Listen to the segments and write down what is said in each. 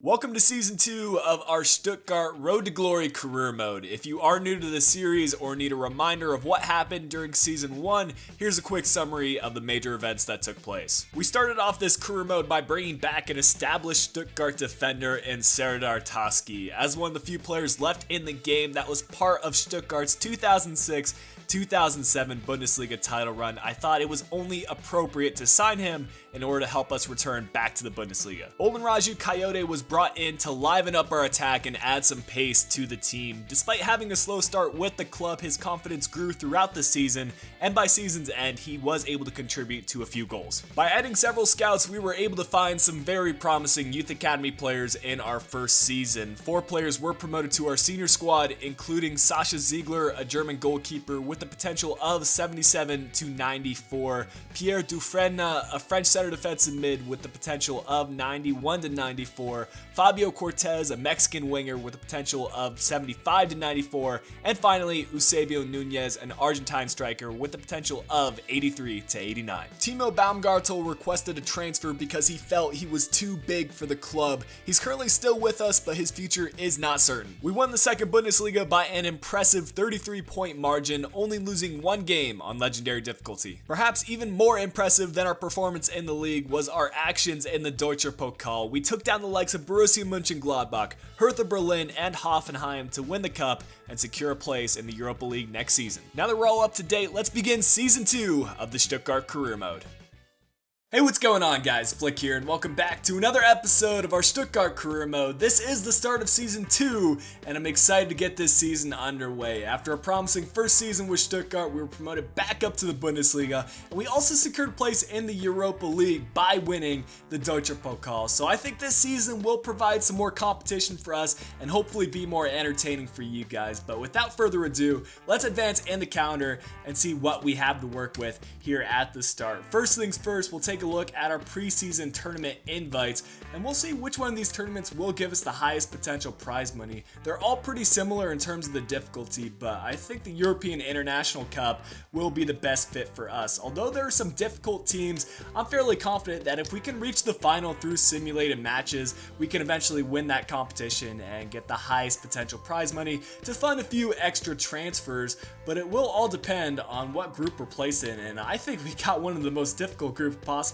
Welcome to Season 2 of our Stuttgart Road to Glory career mode. If you are new to the series or need a reminder of what happened during Season 1, here's a quick summary of the major events that took place. We started off this career mode by bringing back an established Stuttgart defender in Serdar Taski, as one of the few players left in the game that was part of Stuttgart's 2006-2007 Bundesliga title run. I thought it was only appropriate to sign him in order to help us return back to the Bundesliga. Oldenraju Coyote was brought in to liven up our attack and add some pace to the team. Despite having a slow start with the club, his confidence grew throughout the season, and by season's end, he was able to contribute to a few goals. By adding several scouts, we were able to find some very promising youth academy players in our first season. 4 players were promoted to our senior squad, including Sascha Ziegler, a German goalkeeper with the potential of 77 to 94, Pierre Dufresne, a French center defensive mid with the potential of 91 to 94, Fabio Cortez, a Mexican winger with a potential of 75 to 94, and finally Eusebio Nunez, an Argentine striker with the potential of 83 to 89. Timo Baumgartel requested a transfer because he felt he was too big for the club. He's currently still with us, but his future is not certain. We won the second Bundesliga by an impressive 33-point margin, only losing one game on legendary difficulty. Perhaps even more impressive than our performance in the league was our actions in the Deutscher Pokal. We took down the likes of Borussia Mönchengladbach, Hertha Berlin, and Hoffenheim to win the cup and secure a place in the Europa League next season. Now that we're all up to date, let's begin Season 2 of the Stuttgart career mode. Hey, what's going on, guys? Flick here, and welcome back to another episode of our Stuttgart career mode. This is the start of Season 2, and I'm excited to get this season underway. After a promising first season with Stuttgart, we were promoted back up to the Bundesliga, and we also secured a place in the Europa League by winning the Deutscher Pokal. So I think this season will provide some more competition for us, and hopefully be more entertaining for you guys. But without further ado, let's advance in the calendar and see what we have to work with here at the start. First things first, we'll take a look at our preseason tournament invites, and we'll see which one of these tournaments will give us the highest potential prize money. They're all pretty similar in terms of the difficulty, but I think the European International Cup will be the best fit for us. Although there are some difficult teams, I'm fairly confident that if we can reach the final through simulated matches, we can eventually win that competition and get the highest potential prize money to fund a few extra transfers, but it will all depend on what group we're placed in, and I think we got one of the most difficult groups possible.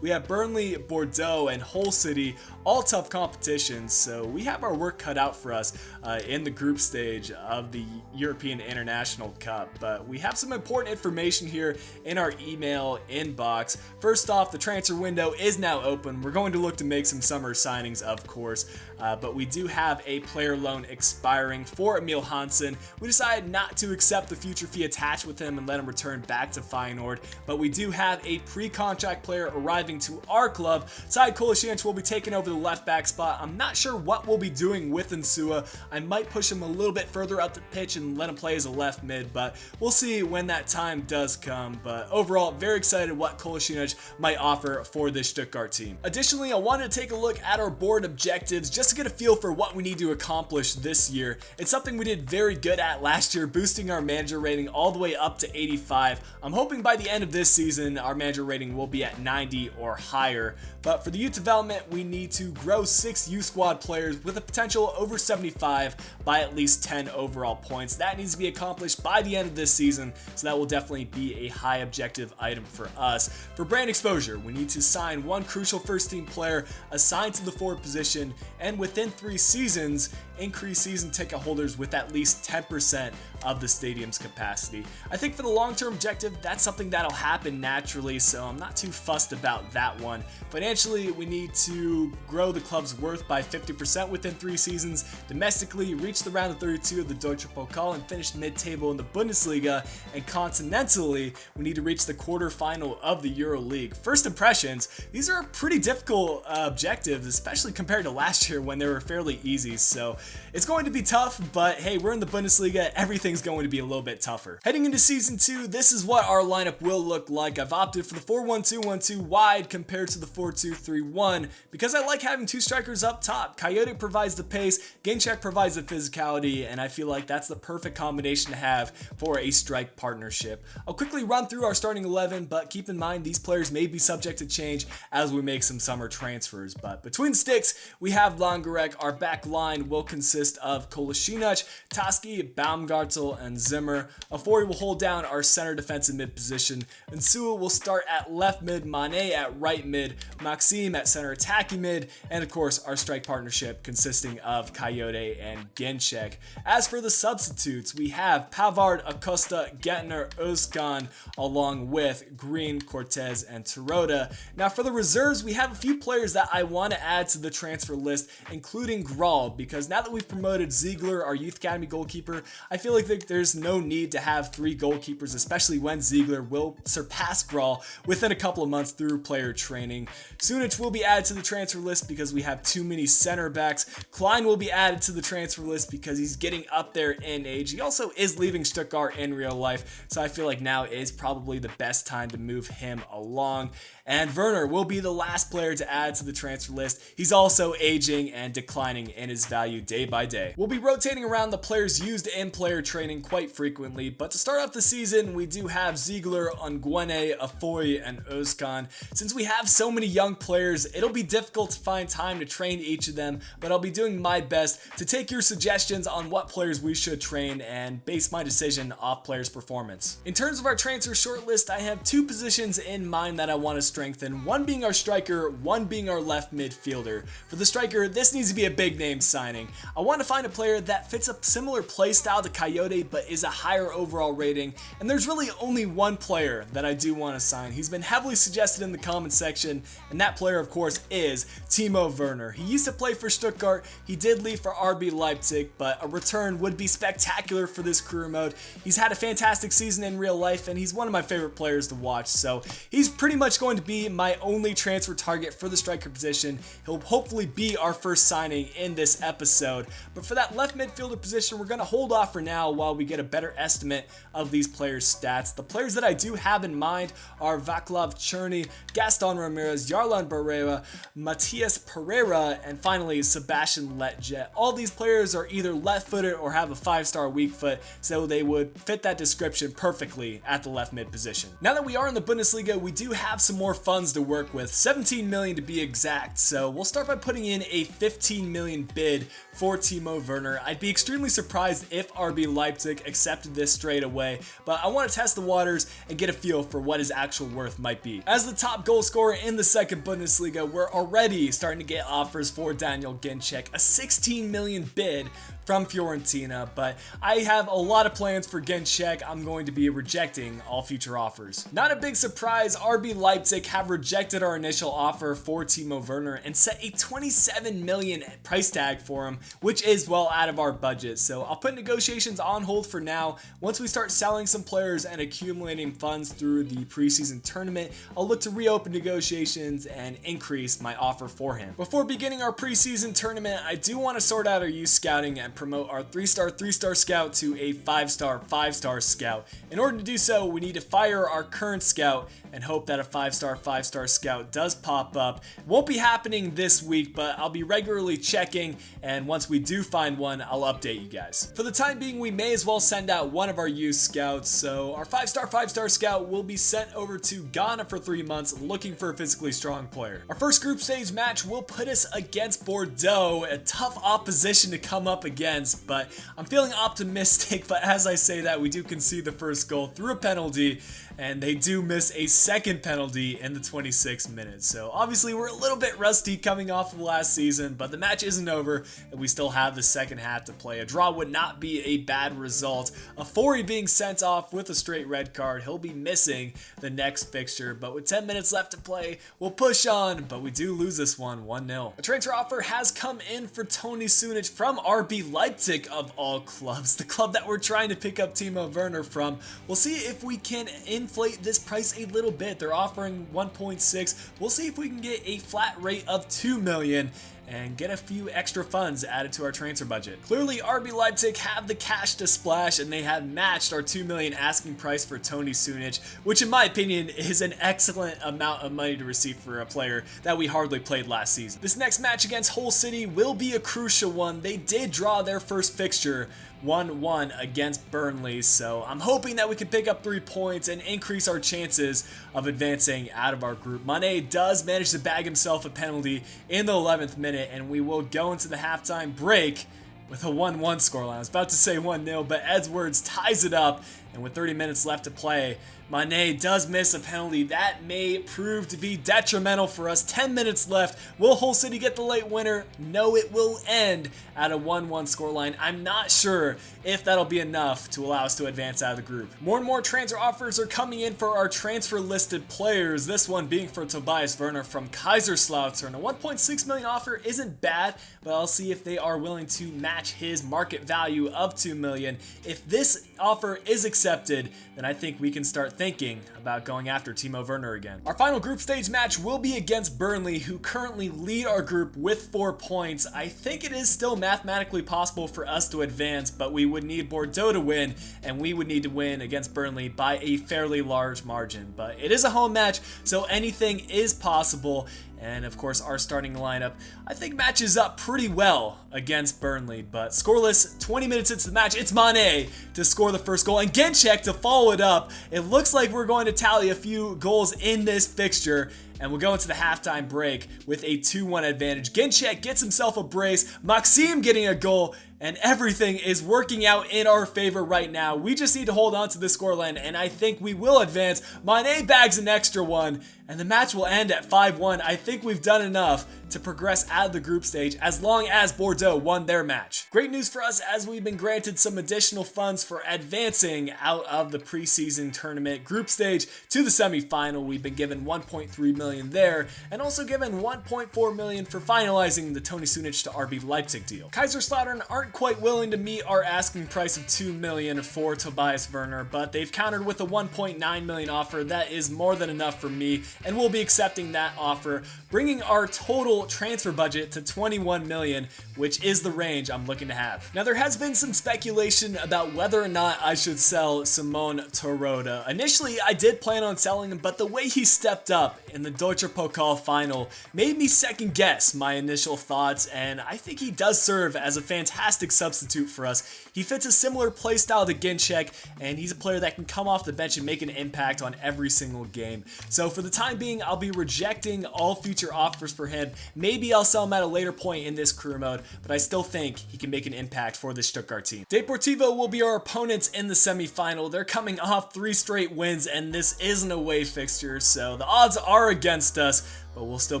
We have Burnley, Bordeaux, and Hull City, all tough competitions, so we have our work cut out for us in the group stage of the European International Cup. But we have some important information here in our email inbox. First off, the transfer window is now open. We're going to look to make some summer signings, of course, but we do have a player loan expiring for Emil Hansen. We decided not to accept the future fee attached with him and let him return back to Feyenoord, but we do have a pre-contract player arriving to our club. Said Kolasinac will be taking over the left back spot. I'm not sure what we'll be doing with Insua. I might push him a little bit further up the pitch and let him play as a left mid, but we'll see when that time does come. But overall, very excited what Kolasinac might offer for this Stuttgart team. Additionally, I wanted to take a look at our board objectives just to get a feel for what we need to accomplish this year. It's something we did very good at last year, boosting our manager rating all the way up to 85. I'm hoping by the end of this season, our manager rating will be at 90 or higher. But for the youth development, we need to grow 6 youth squad players with a potential over 75 by at least 10 overall points. That needs to be accomplished by the end of this season, so that will definitely be a high objective item for us. For brand exposure, we need to sign 1 crucial first team player assigned to the forward position, and within 3 seasons, increase season ticket holders with at least 10% of the stadium's capacity. I think for the long-term objective, that's something that'll happen naturally, so I'm not too fussed about that one. Financially, we need to grow the club's worth by 50% within 3 seasons, domestically reach the round of 32 of the Deutscher Pokal and finish mid-table in the Bundesliga, and continentally, we need to reach the quarterfinal of the Euro League. First impressions, these are pretty difficult objectives, especially compared to last year when they were fairly easy, so it's going to be tough, but hey, we're in the Bundesliga, everything's going to be a little bit tougher. Heading into Season 2, this is what our lineup will look like. I've opted for the 4-1-2-1-2 4-2 wide compared to the 4-2-3-1 because I like having two strikers up top. Coyote provides the pace, Ginczek provides the physicality, and I feel like that's the perfect combination to have for a strike partnership. I'll quickly run through our starting 11, but keep in mind these players may be subject to change as we make some summer transfers. But between sticks, we have Langarek. Our back line will consist of Kolasinac, Toski, Baumgartel, and Zimmer. Afori will hold down our center defensive mid position. Nsua will start at left mid, Mane at right mid, Maxime at center attacking mid, and of course our strike partnership consisting of Coyote and Ginczek. As for the substitutes, we have Pavard, Acosta, Gettner, Özcan, along with Green, Cortez, and Tirota. Now for the reserves, we have a few players that I want to add to the transfer list, including Graal, because now that we've promoted Ziegler, our youth academy goalkeeper, I feel like there's no need to have three goalkeepers, especially when Ziegler will surpass Graal within a couple of months through player training. Sunic will be added to the transfer list because we have too many center backs. Klein will be added to the transfer list because he's getting up there in age. He also is leaving Stuttgart in real life, so I feel like now is probably the best time to move him along. And Werner will be the last player to add to the transfer list. He's also aging and declining in his value day by day. We'll be rotating around the players used in player training quite frequently, but to start off the season, we do have Ziegler, Nguene, Afoy, and Özcan. Since we have so many young players, it'll be difficult to find time to train each of them, but I'll be doing my best to take your suggestions on what players we should train and base my decision off players' performance. In terms of our transfer shortlist, I have two positions in mind that I want to strengthen, one being our striker, one being our left midfielder. For the striker, this needs to be a big name signing. I want to find a player that fits a similar play style to Coyote but is a higher overall rating, and there's really only one player that I do want to sign. He's been heavily suggested in the comment section, and that player of course is Timo Werner. He used to play for Stuttgart, he did leave for RB Leipzig, but a return would be spectacular for this career mode. He's had a fantastic season in real life, and he's one of my favorite players to watch, so he's pretty much going to be my only transfer target for the striker position. He'll hopefully be our first signing in this episode, but for that left midfielder position, we're going to hold off for now while we get a better estimate of these players' stats. The players that I do have in mind are Vaclav Cherny, Gaston Ramirez, Yarlan Barrera, Matias Pereira, and finally Sebastian Letjet. All these players are either left-footed or have a 5-star weak foot, so they would fit that description perfectly at the left mid position. Now that we are in the Bundesliga, we do have some more funds to work with, 17 million to be exact, so we'll start by putting in a 15 million bid for Timo Werner. I'd be extremely surprised if RB Leipzig accepted this straight away, but I want to test the waters and get a feel for what his actual worth might be. As the top goal scorer in the second Bundesliga, we're already starting to get offers for Daniel Ginczek, a 16 million bid from Fiorentina, but I have a lot of plans for Ginczek. I'm going to be rejecting all future offers. Not a big surprise, RB Leipzig have rejected our initial offer for Timo Werner and set a 27 million price tag for him, which is well out of our budget. So I'll put negotiations on hold for now. Once we start selling some players and accumulating funds through the preseason tournament, I'll look to reopen negotiations and increase my offer for him. Before beginning our preseason tournament, I do want to sort out our youth scouting and promote our 3-star scout to a 5-star scout. In order to do so, we need to fire our current scout and hope that a 5-star scout does pop up. It won't be happening this week, but I'll be regularly checking, and once we do find one, I'll update you guys. For the time being, we may as well send out one of our youth scouts, so our 5-star scout will be sent over to Ghana for 3 months looking for a physically strong player. Our first group stage match will put us against Bordeaux, a tough opposition to come up against, but I'm feeling optimistic. But as I say that, we do concede the first goal through a penalty, and they do miss a second penalty in the 26th minute. So obviously we're a little bit rusty coming off of last season, but the match isn't over and we still have the second half to play. A draw would not be a bad result. Afori being sent off with a straight red card. He'll be missing the next fixture, but with 10 minutes left to play, we'll push on, but we do lose this one 1-0. A transfer offer has come in for Toni Sunic from RB Leipzig of all clubs, the club that we're trying to pick up Timo Werner from. We'll see if we can inflate this price a little bit. They're offering 1.6. We'll see if we can get a flat rate of 2 million. and get a few extra funds added to our transfer budget. Clearly, RB Leipzig have the cash to splash, and they have matched our $2 million asking price for Toni Sunic, which in my opinion is an excellent amount of money to receive for a player that we hardly played last season. This next match against Hull City will be a crucial one. They did draw their first fixture 1-1 against Burnley, so I'm hoping that we can pick up 3 points and increase our chances of advancing out of our group. Mane does manage to bag himself a penalty in the 11th minute, and we will go into the halftime break with a 1-1 scoreline. I was about to say 1-0, but Edwards ties it up, and with 30 minutes left to play, Mane does miss a penalty. That may prove to be detrimental for us. 10 minutes left. Will Hull City get the late winner? No, it will end at a 1-1 scoreline. I'm not sure if that'll be enough to allow us to advance out of the group. More and more transfer offers are coming in for our transfer listed players. This one being for Tobias Werner from Kaiserslautern. A 1.6 million offer isn't bad, but I'll see if they are willing to match his market value of 2 million. If this offer is accepted, then I think we can start thinking about going after Timo Werner again. Our final group stage match will be against Burnley, who currently lead our group with 4 points. I think it is still mathematically possible for us to advance, but we would need Bordeaux to win, and we would need to win against Burnley by a fairly large margin. But it is a home match, so anything is possible. And of course, our starting lineup, I think, matches up pretty well against Burnley. But scoreless, 20 minutes into the match, it's Mane to score the first goal, and Ginczek to follow it up. It looks like we're going to tally a few goals in this fixture, and we'll go into the halftime break with a 2-1 advantage. Ginczek gets himself a brace, Maxime getting a goal, and everything is working out in our favor right now. We just need to hold on to this scoreline, and I think we will advance. Mane bags an extra one, and the match will end at 5-1. I think we've done enough to progress out of the group stage as long as Bordeaux won their match. Great news for us, as we've been granted some additional funds for advancing out of the preseason tournament group stage to the semi-final. We've been given 1.3 million there, and also given 1.4 million for finalizing the Toni Sunic to RB Leipzig deal. Kaiserslautern aren't quite willing to meet our asking price of 2 million for Tobias Werner, but they've countered with a 1.9 million offer. That is more than enough for me, and we'll be accepting that offer, bringing our total transfer budget to 21 million, which is the range I'm looking to have. Now, there has been some speculation about whether or not I should sell Simon Terodde. Initially, I did plan on selling him, but the way he stepped up in the Deutscher Pokal final made me second guess my initial thoughts, and I think he does serve as a fantastic substitute for us. He fits a similar playstyle to Ginczek, and he's a player that can come off the bench and make an impact on every single game. So for the time being, I'll be rejecting all future offers for him. Maybe I'll sell him at a later point in this career mode, but I still think he can make an impact for the Stuttgart team. Deportivo will be our opponents in the semi-final. They're coming off 3 straight wins, and this is an away fixture, so the odds are against us, but we'll still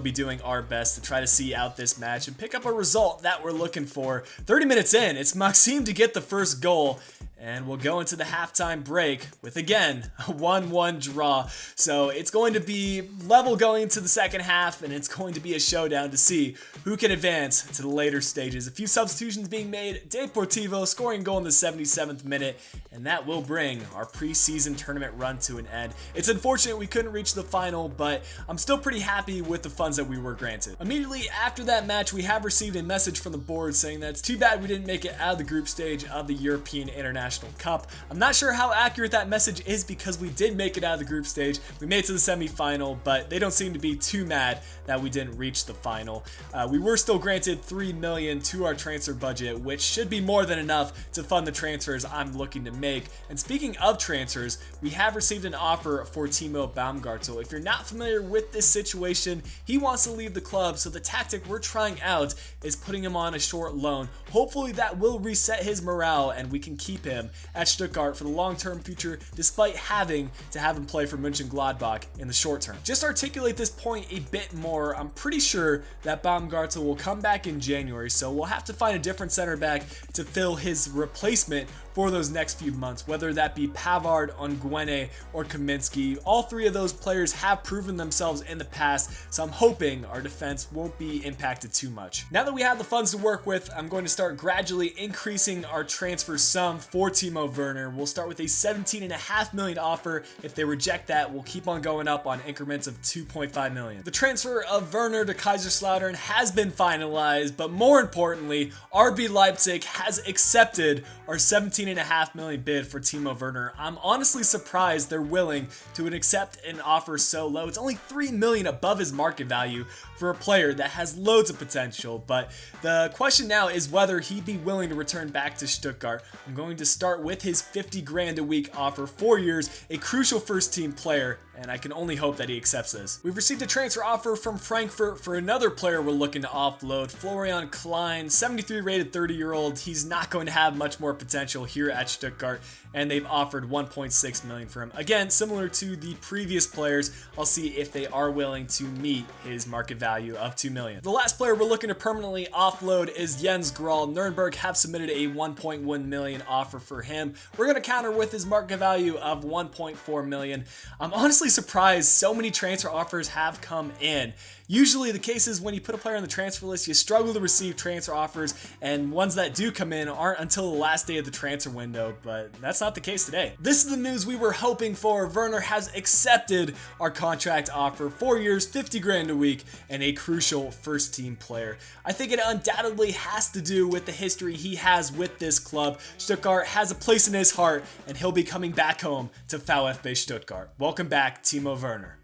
be doing our best to try to see out this match and pick up a result that we're looking for. 30 minutes in, it's Maxime to get the first goal, and we'll go into the halftime break with, again, a 1-1 draw. So it's going to be level going into the second half, and it's going to be a showdown to see who can advance to the later stages. A few substitutions being made. Deportivo scoring a goal in the 77th minute, and that will bring our preseason tournament run to an end. It's unfortunate we couldn't reach the final, but I'm still pretty happy with the funds that we were granted. Immediately after that match, we have received a message from the board saying that it's too bad we didn't make it out of the group stage of the European International Cup. I'm not sure how accurate that message is, because we did make it out of the group stage. We made it to the semi-final, but they don't seem to be too mad that we didn't reach the final. We were still granted 3 million to our transfer budget, which should be more than enough to fund the transfers I'm looking to make. And speaking of transfers, we have received an offer for Timo Baumgartel. If you're not familiar with this situation, he wants to leave the club, so the tactic we're trying out is putting him on a short loan. Hopefully that will reset his morale and we can keep him at Stuttgart for the long-term future, despite having to have him play for Mönchengladbach in the short term. Just to articulate this point a bit more, I'm pretty sure that Baumgartel will come back in January, so we'll have to find a different center back to fill his replacement for those next few months, whether that be Pavard, Onguene, or Kaminsky. All 3 of those players have proven themselves in the past, so I'm hoping our defense won't be impacted too much. Now that we have the funds to work with, I'm going to start gradually increasing our transfer sum for for Timo Werner. We'll start with a $17.5 million offer. If they reject that, we'll keep on going up on increments of $2.5 million. The transfer of Werner to Kaiserslautern has been finalized, but more importantly, RB Leipzig has accepted our $17.5 million bid for Timo Werner. I'm honestly surprised they're willing to accept an offer so low. It's only $3 million above his market value for a player that has loads of potential, but the question now is whether he'd be willing to return back to Stuttgart. I'm going to start with his 50 grand a week offer, 4 years, a crucial first team player, and I can only hope that he accepts this. We've received a transfer offer from Frankfurt for another player we're looking to offload, Florian Klein, 73 rated 30-year-old. He's not going to have much more potential here at Stuttgart, and they've offered $1.6 million for him. Again, similar to the previous players, I'll see if they are willing to meet his market value of $2 million. The last player we're looking to permanently offload is Jens Grahl. Nuremberg have submitted a $1.1 million offer for him. We're going to counter with his market value of $1.4 million. I'm honestly surprised so many transfer offers have come in. Usually the case is when you put a player on the transfer list, you struggle to receive transfer offers, and ones that do come in aren't until the last day of the transfer window, but that's not the case today. This is the news we were hoping for. Werner has accepted our contract offer, 4 years, 50 grand a week, and a crucial first team player. I think it undoubtedly has to do with the history he has with this club. Stuttgart has a place in his heart, and he'll be coming back home to VfB Stuttgart. Welcome back, Timo Werner.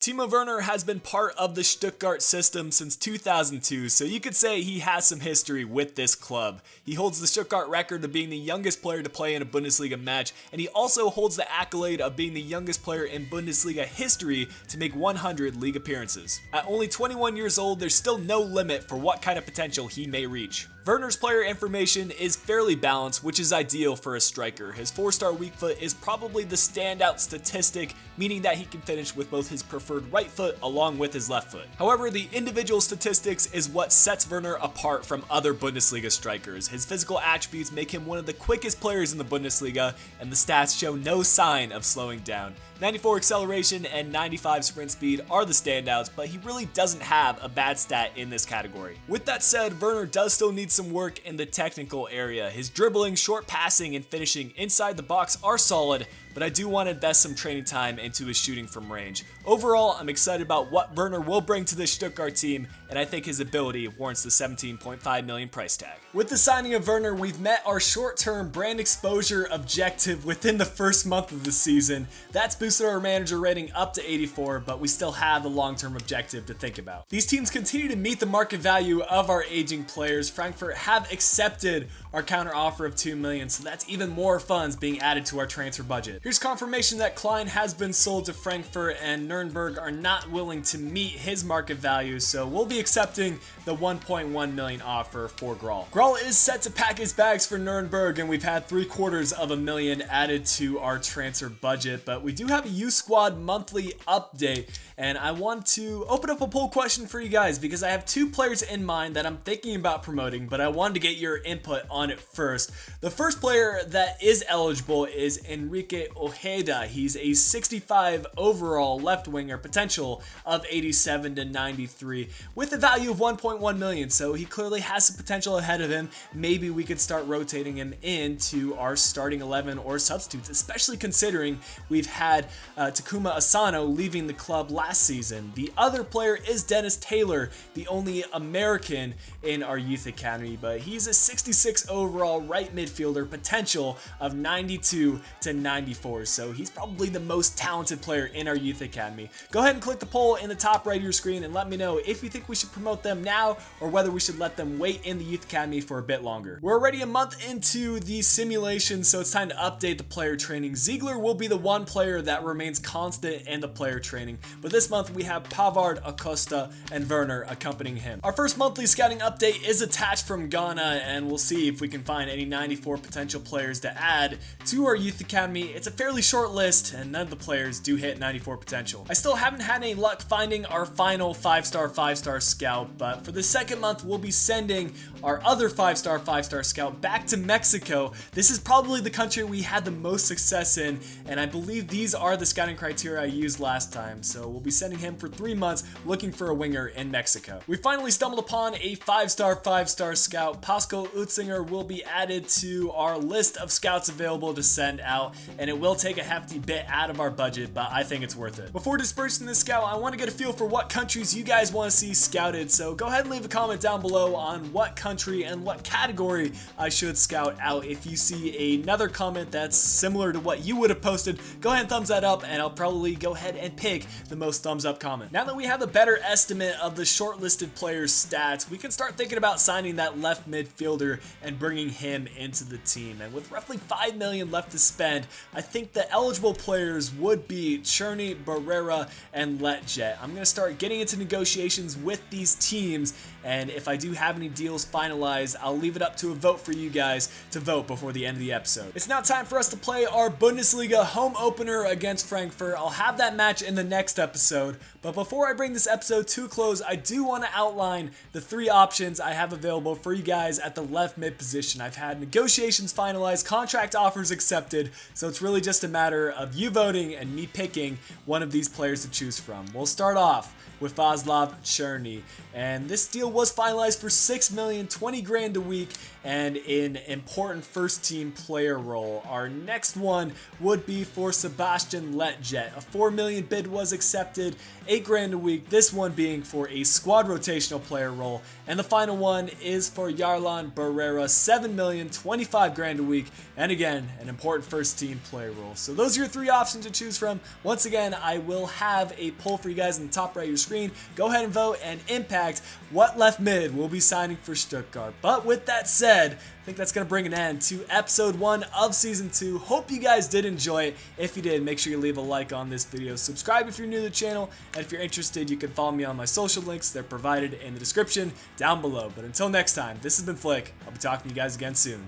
Timo Werner has been part of the Stuttgart system since 2002, so you could say he has some history with this club. He holds the Stuttgart record of being the youngest player to play in a Bundesliga match, and he also holds the accolade of being the youngest player in Bundesliga history to make 100 league appearances. At only 21 years old, there's still no limit for what kind of potential he may reach. Werner's player information is fairly balanced, which is ideal for a striker. His 4-star weak foot is probably the standout statistic, meaning that he can finish with both his preferred right foot along with his left foot. However, the individual statistics is what sets Werner apart from other Bundesliga strikers. His physical attributes make him one of the quickest players in the Bundesliga, and the stats show no sign of slowing down. 94 acceleration and 95 sprint speed are the standouts, but he really doesn't have a bad stat in this category. With that said, Werner does still need some work in the technical area. His dribbling, short passing, and finishing inside the box are solid, but I do want to invest some training time into his shooting from range. Overall, I'm excited about what Werner will bring to this Stuttgart team, and I think his ability warrants the $17.5 million price tag. With the signing of Werner, we've met our short-term brand exposure objective within the first month of the season. That's boosted our manager rating up to 84, but we still have a long-term objective to think about. These teams continue to meet the market value of our aging players. Frankfurt have accepted our counter offer of $2 million, so that's even more funds being added to our transfer budget. Here's confirmation that Klein has been sold to Frankfurt, and Nuremberg are not willing to meet his market value, so we'll be accepting the $1.1 million offer for Grahl. Grahl is set to pack his bags for Nuremberg, and we've had $750,000 added to our transfer budget, but we do have a youth squad monthly update, and I want to open up a poll question for you guys because I have 2 players in mind that I'm thinking about promoting, but I wanted to get your input on it first. The first player that is eligible is Enrique Ojeda. He's a 65 overall left winger, potential of 87 to 93 with a value of $1.1 million, so he clearly has some potential ahead of him. Maybe we could start rotating him into our starting 11 or substitutes, especially considering we've had Takuma Asano leaving the club last season. The other player is Dennis Taylor, the only American in our youth academy, but he's a 66 overall right midfielder, potential of 92 to 94, so he's probably the most talented player in our youth academy. Go ahead and click the poll in the top right of your screen and let me know if you think we should promote them now or whether we should let them wait in the youth academy for a bit longer. We're already a month into the simulation, so it's time to update the player training. Ziegler will be the one player that remains constant in the player training, but this month we have Pavard, Acosta, and Werner accompanying him. Our first monthly scouting update is attached from Ghana, and we'll see if we can find any 94 potential players to add to our youth academy. It's a fairly short list, and none of the players do hit 94 potential. I still haven't had any luck finding our final 5-star scout, but for the second month, we'll be sending our other 5-star scout back to Mexico. This is probably the country we had the most success in, and I believe these are the scouting criteria I used last time, so we'll be sending him for 3 months looking for a winger in Mexico. We finally stumbled upon a 5-star scout. Pascal Utzinger will be added to our list of scouts available to send out, and it will take a hefty bit out of our budget, but I think it's worth it. Before dispersing this scout, I want to get a feel for what countries you guys want to see scouted, so go ahead and leave a comment down below on what country and what category I should scout out. If you see another comment that's similar to what you would have posted, go ahead and thumbs that up, and I'll probably go ahead and pick the most thumbs up comment. Now that we have a better estimate of the shortlisted players' stats, we can start thinking about signing that left midfielder and bringing him into the team. And with roughly $5 million left to spend, I think the eligible players would be Czerny, Barrera, and Letjet. I'm going to start getting into negotiations with these teams, and if I do have any deals finalized, I'll leave it up to a vote for you guys to vote before the end of the episode. It's now time for us to play our Bundesliga home opener against Frankfurt. I'll have that match in the next episode, but before I bring this episode to a close, I do want to outline the 3 options I have available for you guys at the left mid position. I've had negotiations finalized, contract offers accepted, so it's really just a matter of you voting and me picking one of these players to choose from. We'll start off with Václav Czerny, and this deal was finalized for $6 million, 20 grand a week, and an important first team player role. Our next one would be for Sebastian Letjet. A $4 million bid was accepted, 8 grand a week, this one being for a squad rotational player role. And the final one is for Yarlan Barrera, 7 million, 25 grand a week, and again, an important first team player role. So those are your 3 options to choose from. Once again, I will have a poll for you guys in the top right of your screen. Go ahead and vote and impact what left mid will be signing for Stuttgart. But with that said, I think that's going to bring an end to episode 1 of season 2. Hope you guys did enjoy it. If you did, make sure you leave a like on this video. Subscribe if you're new to the channel. And if you're interested, you can follow me on my social links. They're provided in the description down below. But until next time, this has been Flick. I'll be talking to you guys again soon.